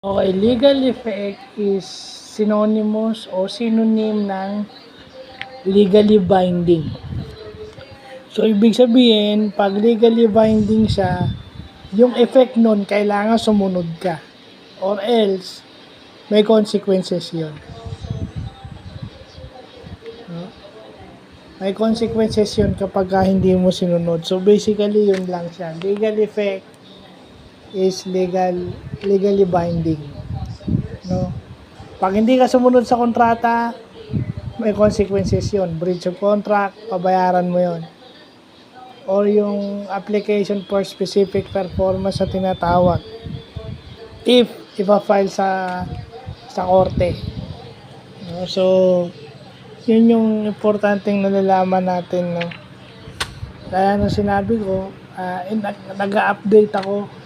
Okay, legal effect is synonymous o synonym ng legally binding. So, ibig sabihin, pag legally binding siya, yung effect nun, kailangan sumunod ka. Or else, may consequences yun. No? May consequences yun kapag hindi mo sinunod. So, basically, yun lang siya. Legal effect is legally binding. No? Pag hindi ka sumunod sa kontrata, may consequences yun. Breach of contract, pabayaran mo yun. Or yung application for specific performance na tinatawag. If ipa-file sa korte. No? So, yun yung importanteng nalalaman natin. No? Kaya nung sinabi ko, nag-update ako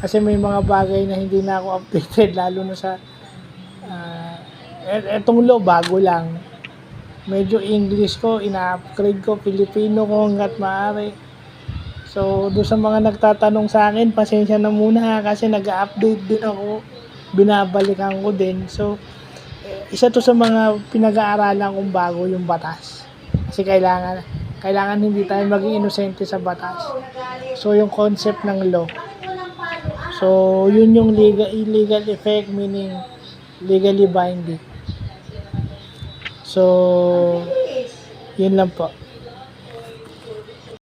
kasi may mga bagay na hindi na ako updated, lalo na sa etong law, bago lang. Medyo English ko, ina-upgrade ko, Filipino ko hanggat maaari. So, doon sa mga nagtatanong sa akin, pasensya na muna kasi nag-update din ako, binabalikan ko din. So, isa to sa mga pinag-aaralan kong bago yung batas. Kasi kailangan hindi tayo maging inosente sa batas. So, yung concept ng law. So, yun yung legal effect, meaning legally binding. So, yun lang po.